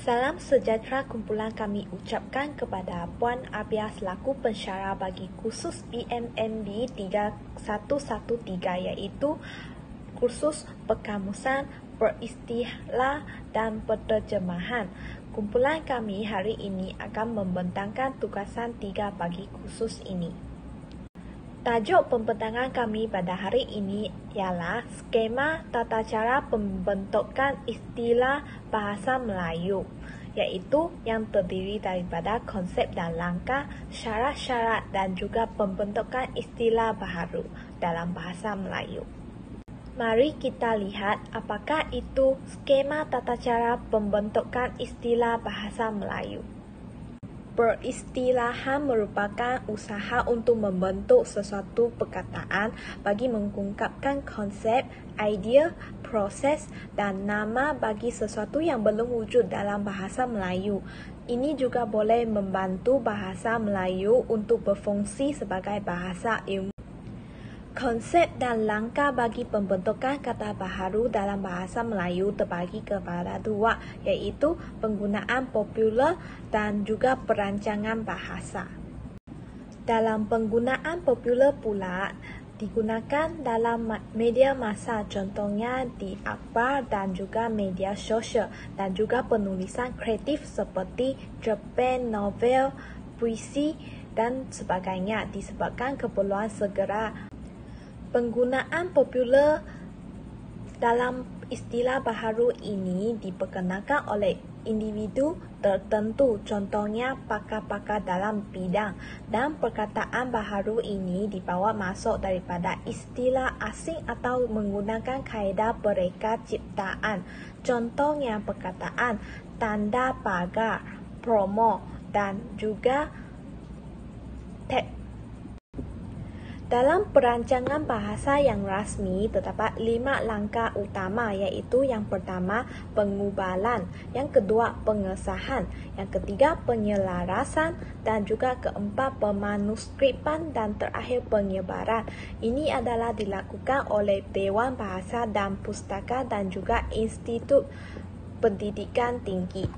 Salam sejahtera kumpulan kami ucapkan kepada Puan Abia selaku pensyarah bagi kursus PMMB 3113 iaitu kursus Perkamusan, Peristilah dan Penterjemahan. Kumpulan kami hari ini akan membentangkan tugasan 3 bagi kursus ini. Tajuk pembentangan kami pada hari ini ialah skema tata cara pembentukan istilah bahasa Melayu, iaitu yang terdiri daripada konsep dan langkah, syarat-syarat dan juga pembentukan istilah baharu dalam bahasa Melayu. Mari kita lihat apakah itu skema tata cara pembentukan istilah bahasa Melayu. Peristilahan merupakan usaha untuk membentuk sesuatu perkataan bagi mengungkapkan konsep, idea, proses dan nama bagi sesuatu yang belum wujud dalam bahasa Melayu. Ini juga boleh membantu bahasa Melayu untuk berfungsi sebagai bahasa ilmu. Konsep dan langkah bagi pembentukan kata baharu dalam bahasa Melayu terbagi kepada 2, iaitu penggunaan popular dan juga perancangan bahasa. Dalam penggunaan popular pula, digunakan dalam media massa, contohnya di akhbar dan juga media sosial, dan juga penulisan kreatif seperti cerpen, novel, puisi dan sebagainya disebabkan keperluan segera. Penggunaan popular dalam istilah baharu ini diperkenalkan oleh individu tertentu, contohnya pakar-pakar dalam bidang, dan perkataan baharu ini dibawa masuk daripada istilah asing atau menggunakan kaedah pereka ciptaan, contohnya perkataan tanda pagar, promo dan juga tag. Dalam perancangan bahasa yang rasmi, terdapat 5 langkah utama, iaitu yang pertama, pengubalan, yang kedua, pengesahan, yang ketiga, penyelarasan, dan juga keempat, pemanuskriptan, dan terakhir, penyebaran. Ini adalah dilakukan oleh Dewan Bahasa dan Pustaka dan juga Institut Pendidikan Tinggi.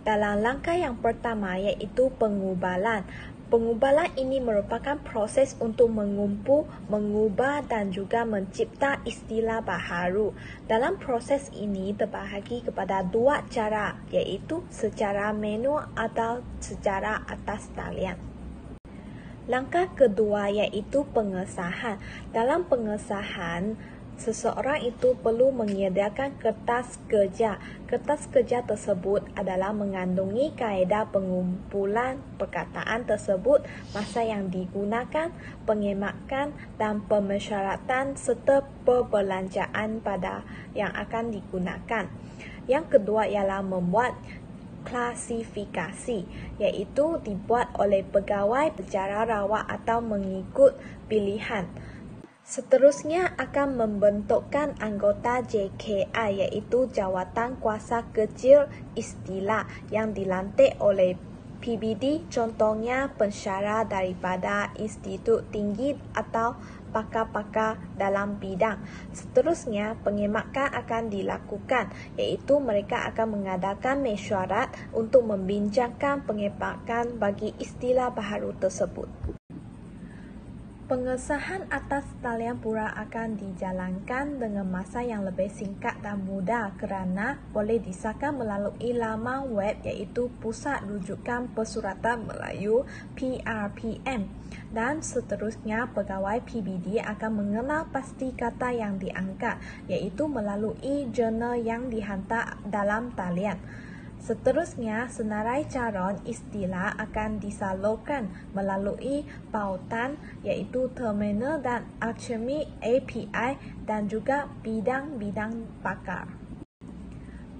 Dalam langkah yang pertama, iaitu pengubalan. Pengubalan ini merupakan proses untuk mengumpul, mengubah dan juga mencipta istilah baharu. Dalam proses ini terbahagi kepada 2 cara, iaitu secara manual atau secara atas talian. Langkah kedua iaitu pengesahan. Dalam pengesahan, seseorang itu perlu menyediakan kertas kerja. Kertas kerja tersebut adalah mengandungi kaedah pengumpulan perkataan tersebut, masa yang digunakan, pengemakan dan pemesyaratan serta perbelanjaan pada yang akan digunakan. Yang kedua ialah membuat klasifikasi, iaitu dibuat oleh pegawai secara rawat atau mengikut pilihan. Seterusnya akan membentukkan anggota JKI, iaitu Jawatan Kuasa Kecil Istilah, yang dilantik oleh PBD, contohnya pensyarah daripada institut tinggi atau pakar-pakar dalam bidang. Seterusnya, pengemakan akan dilakukan, iaitu mereka akan mengadakan mesyuarat untuk membincangkan pengemakan bagi istilah baharu tersebut. Pengesahan atas talian pula akan dijalankan dengan masa yang lebih singkat dan mudah kerana boleh disahkan melalui laman web, iaitu Pusat Rujukan Persuratan Melayu PRPM, dan seterusnya pegawai PBD akan mengenal pasti kata yang diangkat, iaitu melalui jurnal yang dihantar dalam talian. Seterusnya, senarai calon istilah akan disalurkan melalui pautan, iaitu terminal dan alchemy API dan juga bidang-bidang pakar.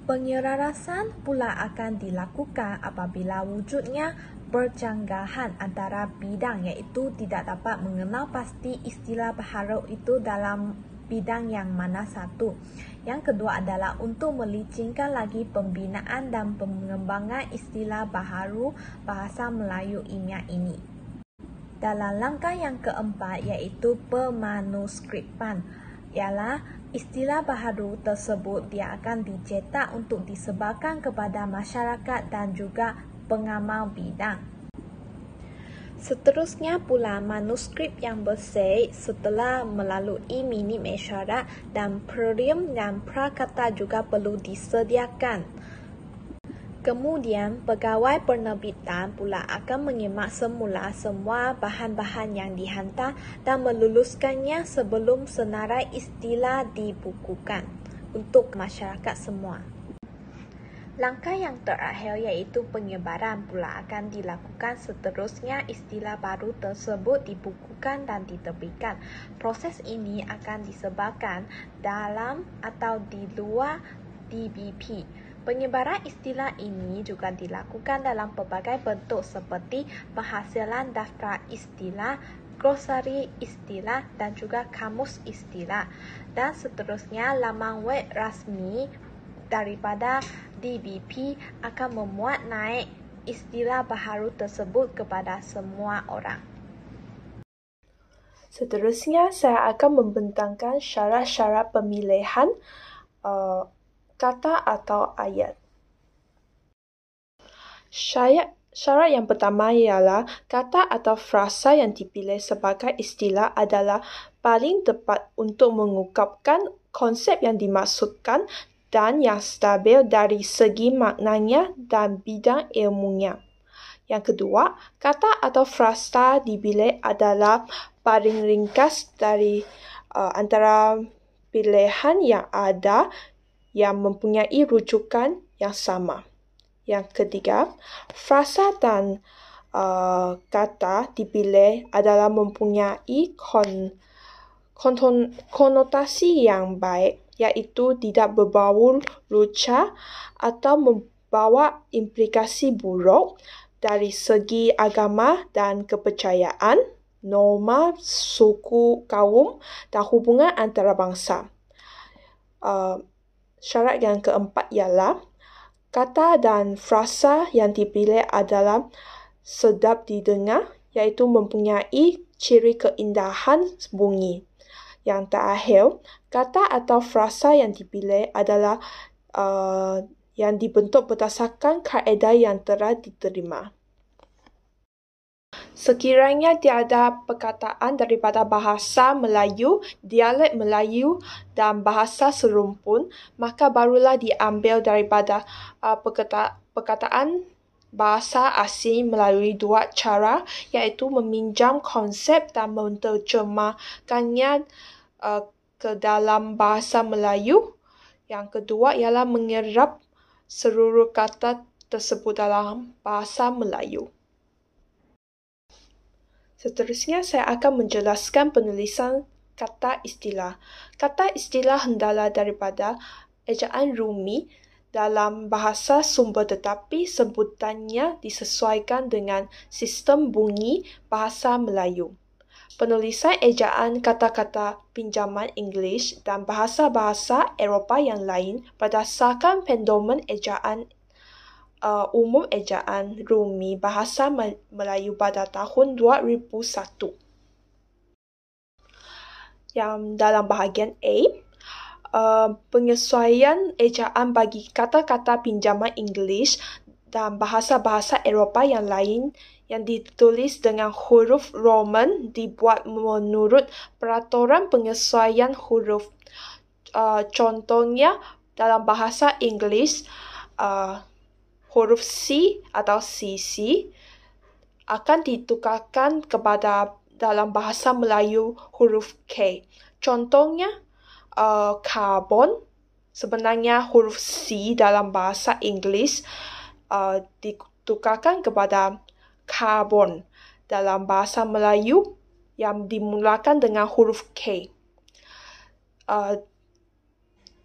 Penyelarasan pula akan dilakukan apabila wujudnya perjanggahan antara bidang, iaitu tidak dapat mengenal pasti istilah baharu itu dalam bidang yang mana satu. Yang kedua adalah untuk melicinkan lagi pembinaan dan pengembangan istilah baharu bahasa Melayu ilmiah ini. Dalam langkah yang keempat iaitu pemanuskriptan, ialah Istilah baharu tersebut dia akan dicetak untuk disebarkan kepada masyarakat dan juga pengamal bidang. Seterusnya pula manuskrip yang bersih setelah melalui minim isyarat dan perium dan prakata juga perlu disediakan. Kemudian, pegawai penerbitan pula akan menyemak semula semua bahan-bahan yang dihantar dan meluluskannya sebelum senarai istilah dibukukan untuk masyarakat semua. Langkah yang terakhir iaitu penyebaran pula akan dilakukan seterusnya istilah baru tersebut dibukukan dan diterbitkan. Proses ini akan disebarkan dalam atau di luar DBP. Penyebaran istilah ini juga dilakukan dalam pelbagai bentuk seperti penghasilan daftar istilah, glosari istilah dan juga kamus istilah. Dan seterusnya laman web rasmi daripada DBP akan memuat naik istilah baharu tersebut kepada semua orang. Seterusnya, saya akan membentangkan syarat-syarat pemilihan kata atau ayat. Syarat yang pertama ialah kata atau frasa yang dipilih sebagai istilah adalah paling tepat untuk mengungkapkan konsep yang dimaksudkan dan yang stabil dari segi maknanya dan bidang ilmunya. Yang kedua, kata atau frasa dipilih adalah paling ringkas dari antara pilihan yang ada yang mempunyai rujukan yang sama. Yang ketiga, frasa dan kata dipilih adalah mempunyai konotasi yang baik, iaitu tidak berbau lucah atau membawa implikasi buruk dari segi agama dan kepercayaan, norma, suku, kaum dan hubungan antara bangsa. Syarat yang keempat ialah kata dan frasa yang dipilih adalah sedap didengar, iaitu mempunyai ciri keindahan bunyi. Yang terakhir, kata atau frasa yang dipilih adalah yang dibentuk berdasarkan kaedah yang telah diterima. Sekiranya tiada perkataan daripada bahasa Melayu, dialek Melayu dan bahasa serumpun, maka barulah diambil daripada perkataan bahasa asing melalui dua cara, iaitu meminjam konsep dan menterjemahkannya ke dalam bahasa Melayu. Yang kedua ialah menyerap seluruh kata tersebut dalam bahasa Melayu. Seterusnya, saya akan menjelaskan penulisan kata istilah. Kata istilah hendaklah daripada ejaan Rumi dalam bahasa sumber tetapi sebutannya disesuaikan dengan sistem bunyi bahasa Melayu. Penulisan ejaan kata-kata pinjaman English dan bahasa-bahasa Eropah yang lain berdasarkan pendomen ejaan umum ejaan Rumi bahasa Melayu pada tahun 2001. Yang dalam bahagian A, penyesuaian ejaan bagi kata-kata pinjaman English dan bahasa-bahasa Eropah yang lain yang ditulis dengan huruf Roman dibuat menurut peraturan penyesuaian huruf. Contohnya, dalam bahasa Inggeris, huruf C atau CC akan ditukarkan kepada dalam bahasa Melayu huruf K. Contohnya, karbon, sebenarnya huruf C dalam bahasa Inggeris ditukarkan kepada karbon dalam bahasa Melayu yang dimulakan dengan huruf K.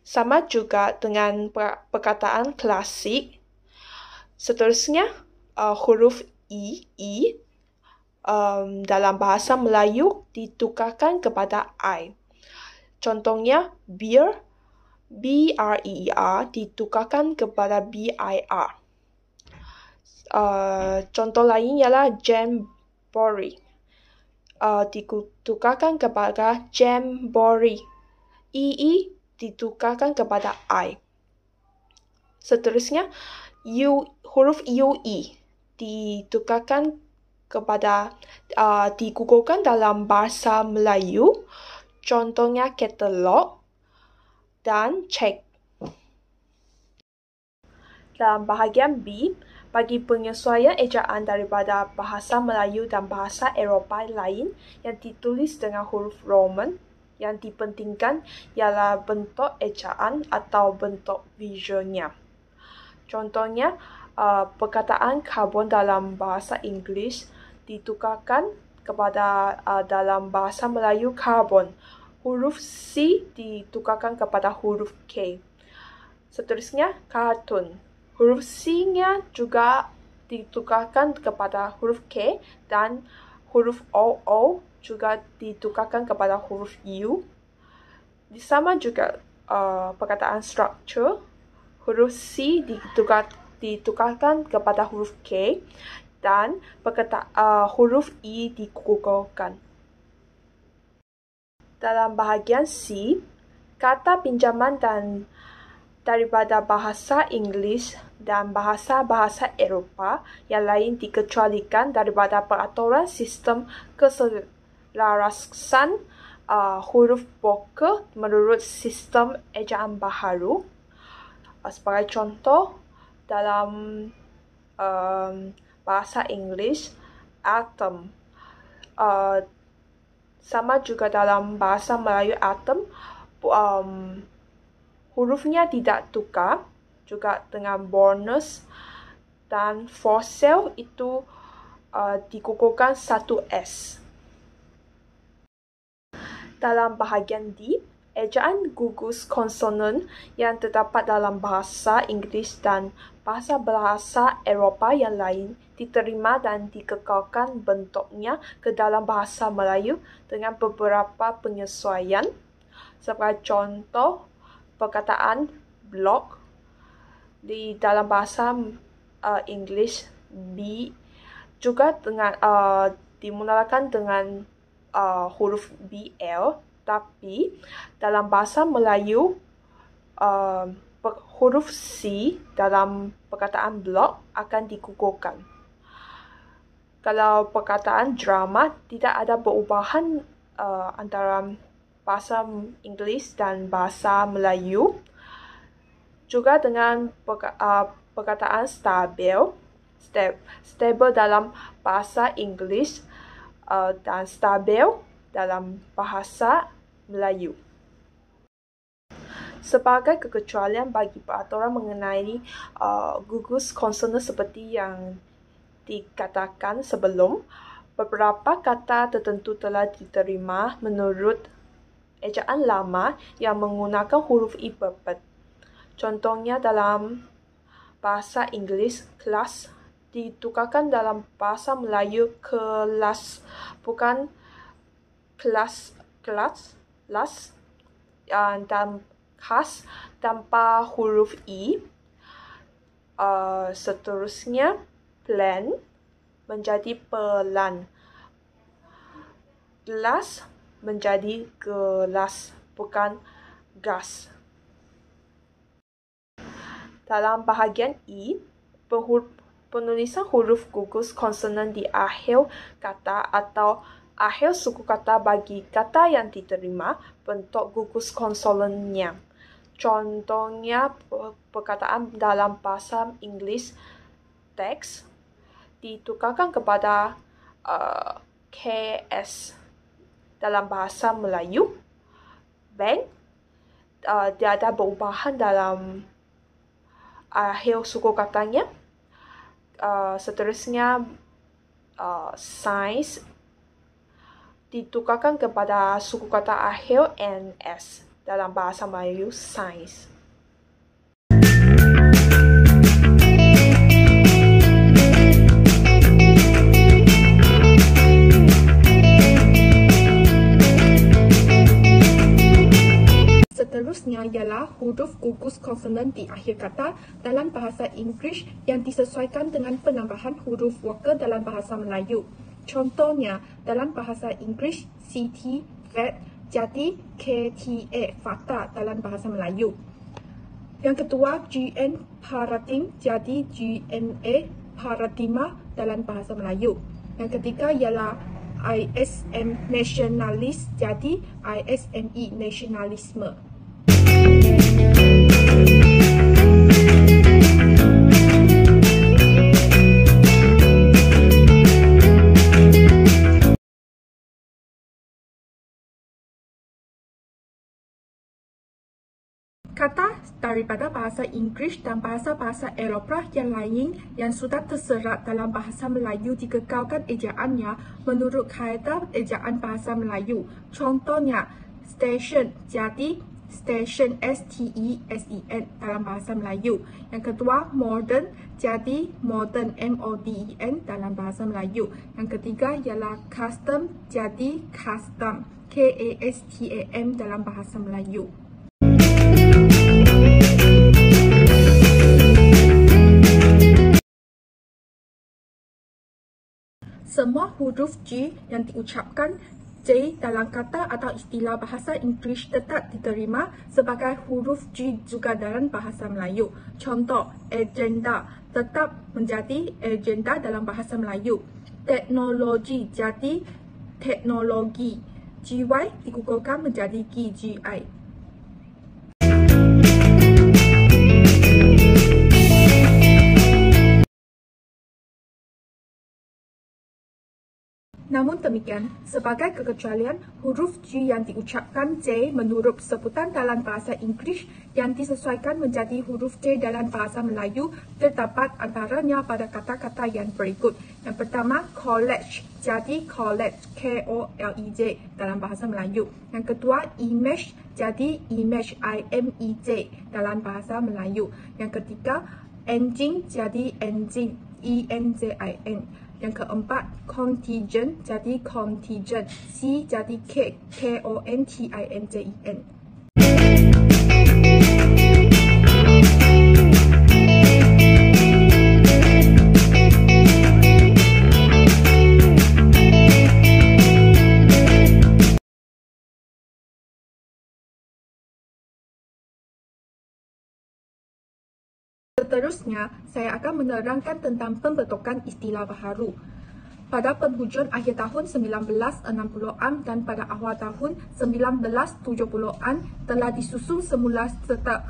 Sama juga dengan perkataan klasik. Seterusnya, huruf I dalam bahasa Melayu ditukarkan kepada I. Contohnya, beer, B-R-E-E-R ditukarkan kepada B-I-R. Contoh lain ialah jamboree. Ditukarkan kepada jamboree. E ditukarkan kepada I. Seterusnya, huruf UE ditukarkan kepada digugurkan dalam bahasa Melayu, contohnya katalog dan cek. Dalam bahagian B, bagi penyesuaian ejaan daripada bahasa Melayu dan bahasa Eropah lain yang ditulis dengan huruf Roman, yang dipentingkan ialah bentuk ejaan atau bentuk visualnya. Contohnya, perkataan karbon dalam bahasa Inggeris ditukarkan kepada dalam bahasa Melayu karbon. Huruf C ditukarkan kepada huruf K. Seterusnya, kartun. Huruf C-nya juga ditukarkan kepada huruf K dan huruf OO juga ditukarkan kepada huruf U. Sama juga perkataan structure. Huruf C ditukarkan kepada huruf K dan huruf E digugurkan. Dalam bahagian C, kata pinjaman daripada bahasa Inggeris dan bahasa-bahasa Eropah yang lain dikecualikan daripada peraturan sistem keselarasan huruf vokal menurut sistem ejaan baharu. Sebagai contoh, dalam bahasa Inggeris, atom. Sama juga dalam bahasa Melayu atom, hurufnya tidak tukar, juga dengan bonus, dan fossil itu digugurkan satu S. Dalam bahagian D, ejaan gugus konsonan yang terdapat dalam bahasa Inggeris dan bahasa-bahasa Eropah yang lain diterima dan dikekalkan bentuknya ke dalam bahasa Melayu dengan beberapa penyesuaian. Sebagai contoh, perkataan blog di dalam bahasa Inggeris B juga dimulakan dengan huruf BL, tapi dalam bahasa Melayu huruf C dalam perkataan blog akan digugurkan. Kalau perkataan drama, tidak ada perubahan antara bahasa Inggeris dan bahasa Melayu. Juga dengan perkataan stabil dalam bahasa Inggeris dan stabil dalam bahasa Melayu. Sebagai kekecualian bagi peraturan mengenai gugus konsonan seperti yang dikatakan sebelum, beberapa kata tertentu telah diterima menurut ejaan lama yang menggunakan huruf I berpet. Contohnya dalam bahasa Inggeris, kelas ditukarkan dalam bahasa Melayu kelas, bukan kelas, dan khas tanpa huruf I. Seterusnya, plan menjadi pelan. Gelas menjadi gelas, bukan gas. Dalam bahagian I, penulisan huruf gugus konsonan di akhir kata atau akhir suku kata bagi kata yang diterima bentuk gugus konsonannya. Contohnya, perkataan dalam bahasa Inggeris, teks ditukarkan kepada KS. Dalam bahasa Melayu, bank tiada perubahan dalam akhir suku katanya. Seterusnya, sains ditukarkan kepada suku kata akhir NS dalam bahasa Melayu, sains. Seterusnya ialah huruf gugus konsonan di akhir kata dalam bahasa Inggeris yang disesuaikan dengan penambahan huruf vokal dalam bahasa Melayu. Contohnya, dalam bahasa Inggeris, city, vet, jadi KTA, fakta dalam bahasa Melayu. Yang kedua, GN paradigm, jadi GNA, paradigma dalam bahasa Melayu. Yang ketiga ialah ISM nasionalis, jadi ISME nasionalisme. Kata daripada bahasa Inggeris dan bahasa-bahasa Eropah yang lain yang sudah terserat dalam bahasa Melayu dikekalkan ejaannya menurut kaedah ejaan bahasa Melayu. Contohnya, station, jadi station STESEN dalam bahasa Melayu. Yang kedua, modern, jadi modern MODEN dalam bahasa Melayu. Yang ketiga ialah custom, jadi custom KASTAM dalam bahasa Melayu. Semua huruf G yang diucapkan J dalam kata atau istilah bahasa Inggeris tetap diterima sebagai huruf G juga dalam bahasa Melayu. Contoh, agenda tetap menjadi agenda dalam bahasa Melayu. Teknologi jadi teknologi. GY digugurkan menjadi GGI. Namun demikian, sebagai kekecualian, huruf G yang diucapkan J menurut sebutan dalam bahasa Inggeris yang disesuaikan menjadi huruf J dalam bahasa Melayu terdapat antaranya pada kata-kata yang berikut. Yang pertama, college, jadi college, KOLEJ dalam bahasa Melayu. Yang kedua, image, jadi image, IMEJ dalam bahasa Melayu. Yang ketiga, engine, jadi engine, ENJIN. Yang keempat, contingent, jadi contingent, C jadi K, KONTINGEN. Seterusnya, saya akan menerangkan tentang pembentukan istilah baharu. Pada penghujung akhir tahun 1960-an dan pada awal tahun 1970-an telah disusun semula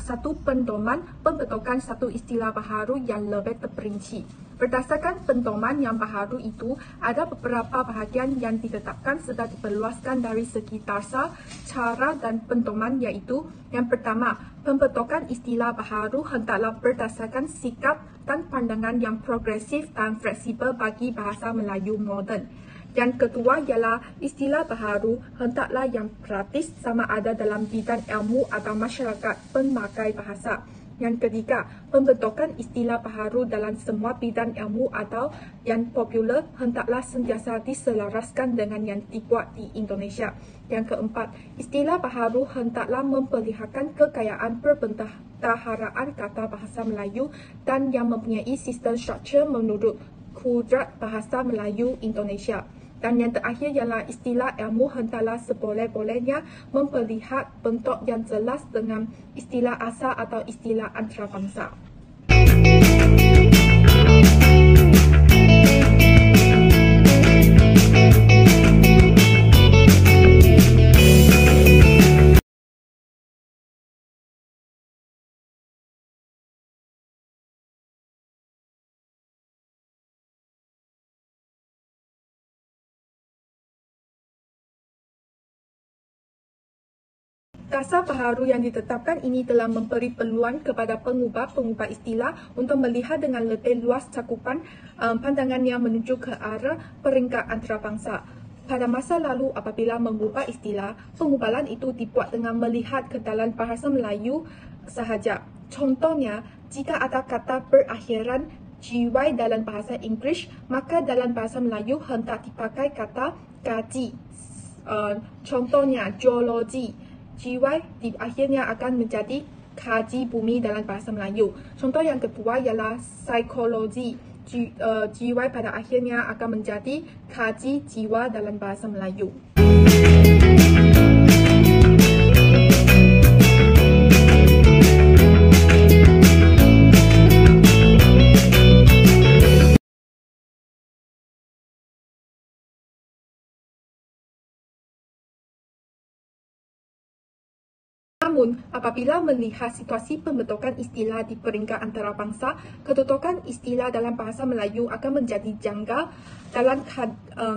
satu pendoman pembentukan satu istilah baharu yang lebih terperinci. Berdasarkan pendoman yang baharu itu, ada beberapa bahagian yang ditetapkan serta diperluaskan dari segi darsa, cara dan pendoman iaitu: yang pertama, pembentukan istilah baharu hendaklah berdasarkan sikap dan pandangan yang progresif dan fleksibel bagi bahasa Melayu moden. Yang kedua ialah istilah baharu hendaklah yang praktis sama ada dalam bidang ilmu atau masyarakat pemakai bahasa. Yang ketiga, pembentukan istilah baharu dalam semua bidang ilmu atau yang popular hendaklah sentiasa diselaraskan dengan yang dibuat di Indonesia. Yang keempat, istilah baharu hendaklah memperlihatkan kekayaan perbentaharaan kata bahasa Melayu dan yang mempunyai sistem struktur menurut Kudrat Bahasa Melayu Indonesia. Dan yang terakhir ialah istilah ilmu hendaklah seboleh-bolehnya memperlihat bentuk yang jelas dengan istilah asal atau istilah antarabangsa. Dasar baharu yang ditetapkan ini telah memberi peluang kepada pengubah-pengubah istilah untuk melihat dengan lebih luas cakupan pandangan yang menuju ke arah peringkat antarabangsa. Pada masa lalu, apabila mengubah istilah, pengubahan itu dibuat dengan melihat ke dalam bahasa Melayu sahaja. Contohnya, jika ada kata berakhiran GY dalam bahasa Inggeris, maka dalam bahasa Melayu hendak dipakai kata gaji. Contohnya, geologi. GY di akhirnya akan menjadi kaji bumi dalam bahasa Melayu. Contoh yang kedua ialah psikologi. GY pada akhirnya akan menjadi kaji jiwa dalam bahasa Melayu. Namun, apabila melihat situasi pembentukan istilah di peringkat antarabangsa, kedudukan istilah dalam bahasa Melayu akan menjadi janggal dalam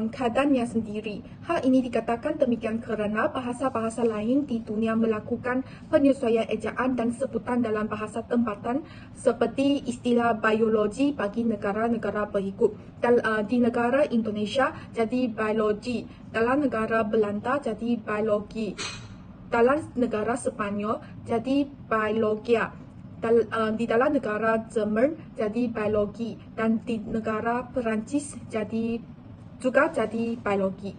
keadaannya sendiri. Hal ini dikatakan demikian kerana bahasa-bahasa lain di dunia melakukan penyesuaian ejaan dan sebutan dalam bahasa tempatan seperti istilah biologi bagi negara-negara berikut. Di negara Indonesia jadi biologi, dalam negara Belanda jadi biologi, dalam negara Sepanyol jadi biologia, di dalam negara Jerman jadi biologi, dan di negara Perancis juga jadi biologi.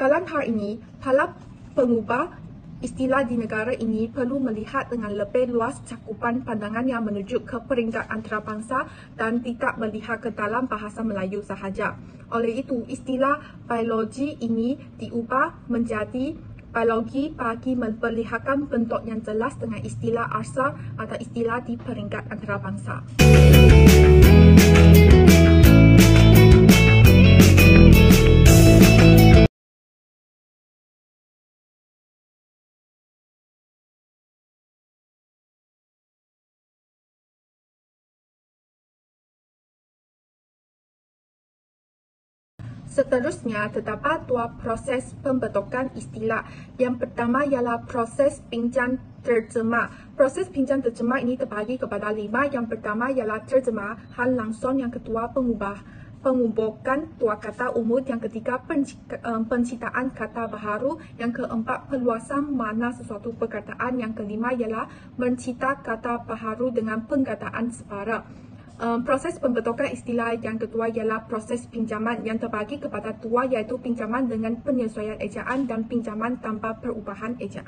Dalam hal ini, para pengubah istilah di negara ini perlu melihat dengan lebih luas cakupan pandangan yang menuju ke peringkat antarabangsa dan tidak melihat ke dalam bahasa Melayu sahaja. Oleh itu, istilah biologi ini diubah menjadi biologi bagi memperlihatkan bentuk yang jelas dengan istilah asal atau istilah di peringkat antarabangsa. Seterusnya, terdapat dua proses pembentukan istilah. Yang pertama ialah proses pinjam terjemah. Proses pinjam terjemah ini terbagi kepada 5. Yang pertama ialah terjemahan langsung, yang kedua pengubukan dua kata umum, yang ketiga penciptaan kata baharu, yang keempat perluasan makna sesuatu perkataan, yang kelima ialah mencipta kata baharu dengan perkataan separa. Proses pembentukan istilah yang kedua ialah proses pinjaman yang terbagi kepada dua, iaitu pinjaman dengan penyesuaian ejaan dan pinjaman tanpa perubahan ejaan.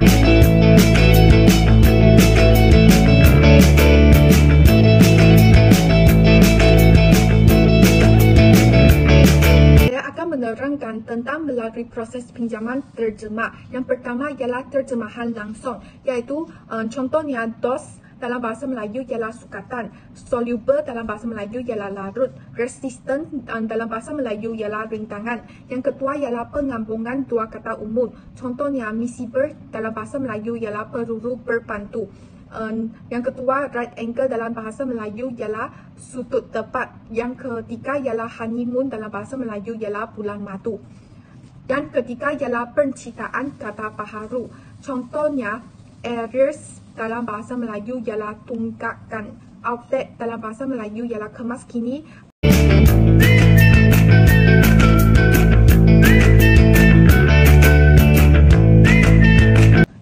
Saya akan menerangkan tentang melalui proses pinjaman terjemah. Yang pertama ialah terjemahan langsung, iaitu contohnya dos dalam bahasa Melayu ialah sukatan, soluble dalam bahasa Melayu ialah larut, resistant dalam bahasa Melayu ialah rintangan. Yang kedua ialah penggabungan dua kata umum, contohnya misibur dalam bahasa Melayu ialah peluru berpantu. Yang kedua, right angle dalam bahasa Melayu ialah sudut tepat. Yang ketiga ialah honeymoon dalam bahasa Melayu ialah bulan madu. Yang ketiga ialah penciptaan kata baharu, contohnya areas dalam bahasa Melayu ialah tunggakan, outlet dalam bahasa Melayu ialah kemas kini.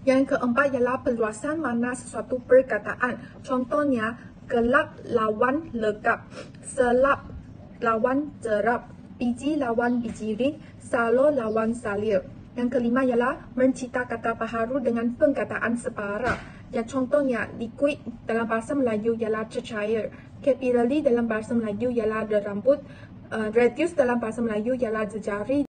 Yang keempat ialah perluasan makna sesuatu perkataan, contohnya gelap lawan legap, selap lawan jerap, biji lawan bijirin, salo lawan salir. Yang kelima ialah mencipta kata baharu dengan perkataan separa. Yang contohnya, liquid dalam bahasa Melayu ialah cecair, capillary dalam bahasa Melayu ialah rambut, radius dalam bahasa Melayu ialah jejari.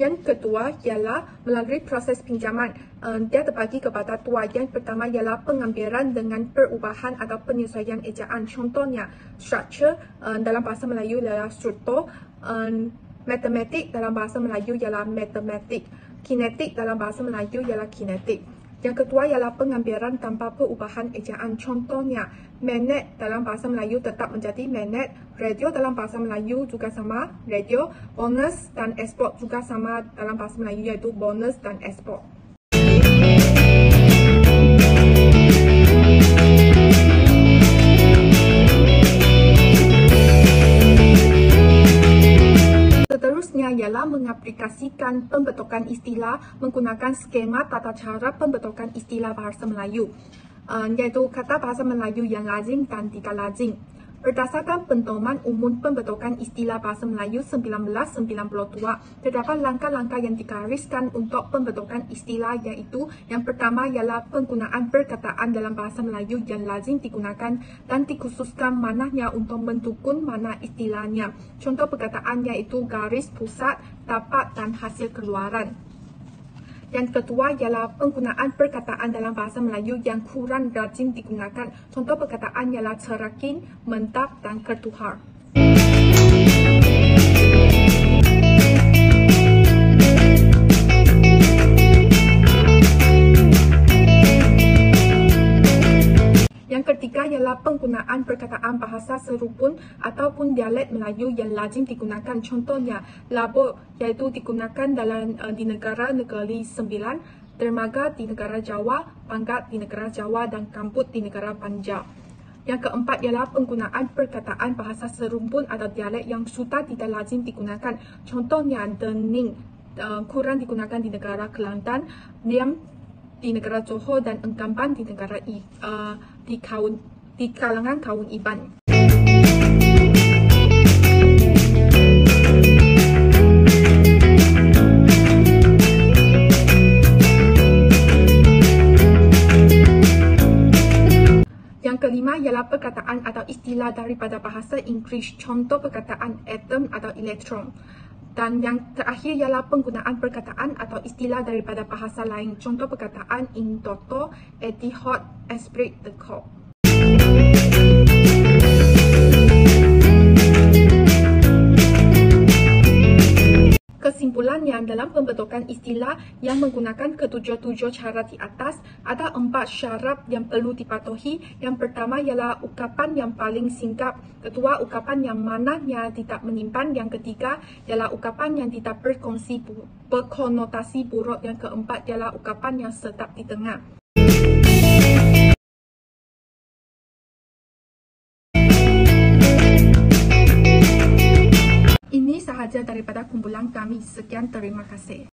Yang kedua ialah melalui proses pinjaman. Dia terbagi kepada dua. Yang pertama ialah pengambilan dengan perubahan atau penyesuaian ejaan. Contohnya, structure dalam bahasa Melayu ialah struktur, matematik dalam bahasa Melayu ialah matematik, kinetik dalam bahasa Melayu ialah kinetik. Yang kedua ialah pengambilan tanpa perubahan ejaan. Contohnya, magnet dalam bahasa Melayu tetap menjadi magnet, radio dalam bahasa Melayu juga sama radio, bonus dan export juga sama dalam bahasa Melayu iaitu bonus dan export. Seterusnya ialah mengaplikasikan pembentukan istilah menggunakan skema tata cara pembentukan istilah bahasa Melayu, iaitu kata bahasa Melayu yang lazim dan tidak lazim. Berdasarkan Pedoman Umum Pembentukan Istilah Bahasa Melayu 1992, terdapat langkah-langkah yang digariskan untuk pembentukan istilah, iaitu yang pertama ialah penggunaan perkataan dalam bahasa Melayu yang lazim digunakan dan dikhususkan maknanya untuk mendukung makna istilahnya. Contoh perkataan iaitu garis pusat, tapak dan hasil keluaran. Yang kedua ialah penggunaan perkataan dalam bahasa Melayu yang kurang rajin digunakan. Contoh perkataan ialah cerakin, mentap dan kertuhar. ialah penggunaan perkataan bahasa serupun ataupun dialek Melayu yang lazim digunakan. Contohnya, labuk iaitu digunakan di negara-negeri Sembilan, dermaga di negara Jawa, pangkat di negara Jawa dan kambut di negara Banjar. Yang keempat ialah penggunaan perkataan bahasa serupun atau dialek yang sudah tidak lazim digunakan. Contohnya, dening kurang digunakan di negara Kelantan, diam di negara Johor dan engkampan di negara di kalangan kaum Iban. Yang kelima ialah perkataan atau istilah daripada bahasa Inggeris, contoh perkataan atom atau elektron. Dan yang terakhir ialah penggunaan perkataan atau istilah daripada bahasa lain, contoh perkataan in toto, Etihad, esprit de corps. Kesimpulannya, dalam pembentukan istilah yang menggunakan ketujuh-tujuh cara di atas, ada 4 syarat yang perlu dipatuhi. Yang pertama ialah ukapan yang paling singkat. Kedua, ukapan yang maknanya tidak menyimpan. Yang ketiga ialah ukapan yang tidak berkonotasi buruk. Yang keempat ialah ukapan yang sedap didengar. Ini sahaja daripada kumpulan kami. Sekian, terima kasih.